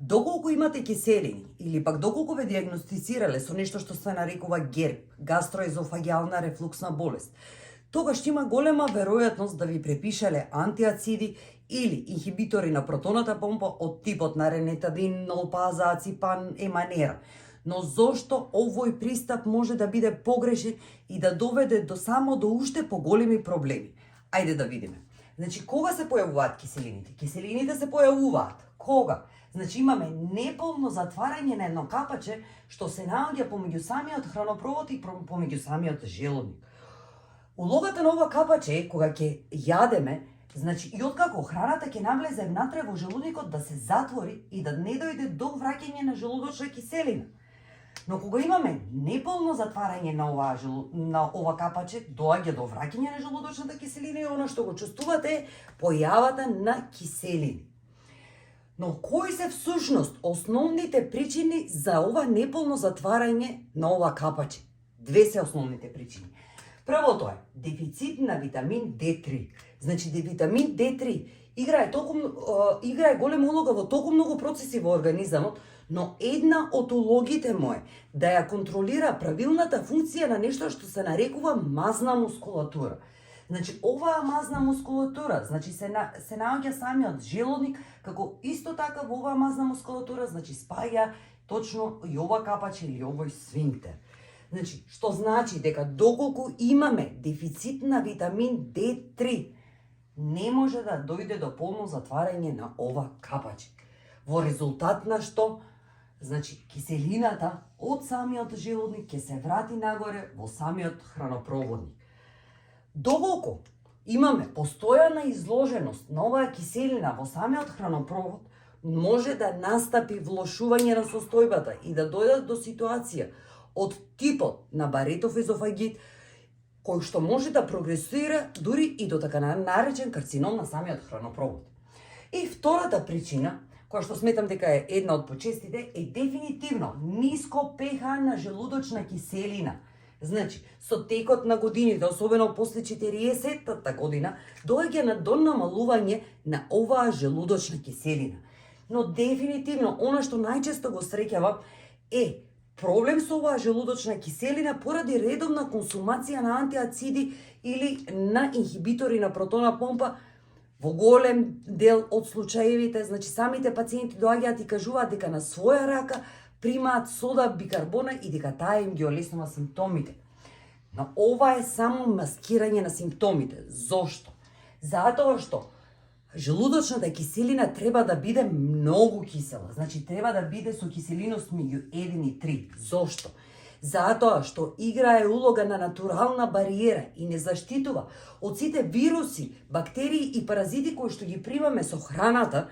Доколку имате киселини или пак доколку ве диагностицирале со нешто што се нарекува ГЕРБ, гастроезофагиална рефлуксна болест, тогаш има голема веројатност да ви препишале антиациди или инхибитори на протоната помпа од типот на ренетадин, нолпазаципан, еманера. Но зошто овој пристап може да биде погрешен и да доведе до уште поголеми проблеми? Ајде да видиме. Значи, кога се појавуваат киселините? Киселините се појавуваат. Кога? Значи, имаме неполно затварање на едно капаче што се наоѓа помеѓу самиот хранопровод и помеѓу самиот желудник. Улогата на ова капаче е кога ќе јадеме, значи и откако храната ќе навлезе внатре во желудникот да се затвори и да не дојде до враќање на желудочна киселина. Но кога имаме неполно затварање на ова капаче, доаѓа до враќање на желудочната киселина и она што го чувствувате е појавата на киселини. Но кои се всушност основните причини за ова неполно затварање на ова капаче? Две се основните причини. Првото е дефицит на витамин D3. Значи, витамин D3 играе голема улога во толку многу процеси во организамот, но една од улогите му е да ја контролира правилната функција на нешто што се нарекува мазна мускулатура. Значи, оваа мазна мускулатура, значи се наоѓа самиот желудник, како исто така во оваа мазна мускулатура, значи спаја точно и ова капаче или овој сфинктер. Значи, што значи дека доколку имаме дефицит на витамин D3, не може да дојде до полно затварање на ова капаче. Во резултат на што, значи, киселината од самиот желудник ќе се врати нагоре во самиот хранопроводник. Доколку имаме постојана изложеност на оваа киселина во самиот хранопровод, може да настапи влошување на состојбата и да дојдат до ситуација од типот на баретов езофагит, кој што може да прогресира дури и до така наречен карцином на самиот хранопровод. И втората причина, која што сметам дека е една од почестите, е дефинитивно ниско pH на желудочна киселина. Значи, со текот на годините, особено после 40-та година, доаѓа до намалување на оваа желудочна киселина. Но дефинитивно, она што најчесто го среќавам е проблем со оваа желудочна киселина поради редовна консумација на антиациди или на инхибитори на протона помпа. Во голем дел од случаевите, значи самите пациенти доаѓаат и кажуваат дека на своја рака примаат сода бикарбона и дека таа им ги олеснува симптомите. Но ова е само маскирање на симптомите. Зошто? Затоа што желудочната киселина треба да биде многу кисела. Значи треба да биде со киселиност меѓу 1 и 3. Зошто? Затоа што играе улога на натурална бариера и не заштитува од сите вируси, бактерии и паразити кои што ги примаме со храната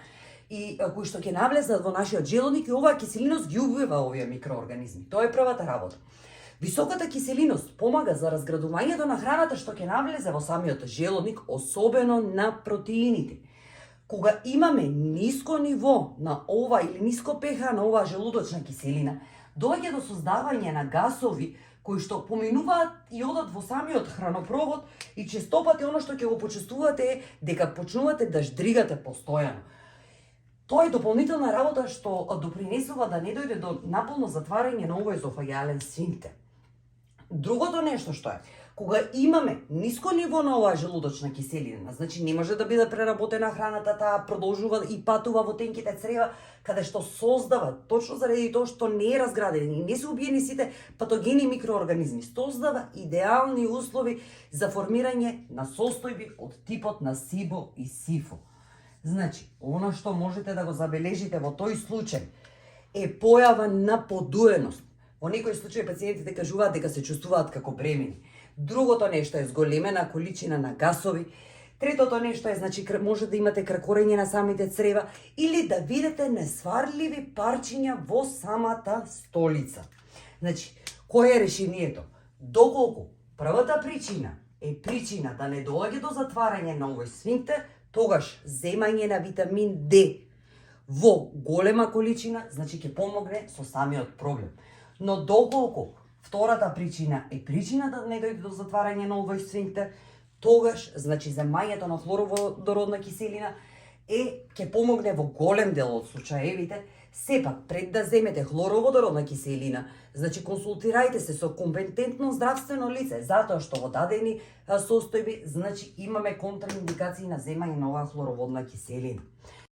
и кои што ќе навлезат во нашиот желудник, и оваа киселиност ги убива овие микроорганизми. Тоа е првата работа. Високата киселиност помага за разградувањето на храната што ќе навлезе во самиот желудник, особено на протеините. Кога имаме ниско ниво на ова или ниско pH на оваа желудочна киселина, доаѓа до создавање на гасови кои што поминуваат и одат во самиот хранопровод и честопати оно што ќе го почувствувате е дека почнувате да ждригате постојано. Тоа е дополнителна работа што допринесува да не дојде до наполно затварање на овој езофагиален сфинктер. Другото нешто што е, кога имаме ниско ниво на оваа желудочна киселина, значи не може да биде преработена храната, таа продолжува и патува во тенките црева, каде што создава, точно заради тоа што не е разграден и не се убиени сите патогени микроорганизми, создава идеални услови за формирање на состојби од типот на SIBO и SIFO. Значи, она што можете да го забележите во тој случај е појава на подуеност. Во некои случаи пациентите кажуваат дека се чувствуваат како бремени. Другото нешто е зголемена количина на гасови. Третото нешто е, значи, може да имате кракорење на самите црева или да видите несварливи парчиња во самата столица. Значи, кое е решението? Доколку првата причина е причина да не доаѓа до затварање на овој сфинктер, тогаш земање на витамин D во голема количина, значи ќе помогне со самиот проблем. Но доколку втората причина е причина да не дојде до затварање на овој сфинктер, тогаш, значи, земањето на хлороводородна киселина ќе помогне во голем дел од случаевите. Сепак, пред да земете хлороводородна киселина, значи консултирајте се со компетентно здравствено лице, затоа што во дадени состојби, значи имаме контраиндикации на земање на оваа хлороводна киселина.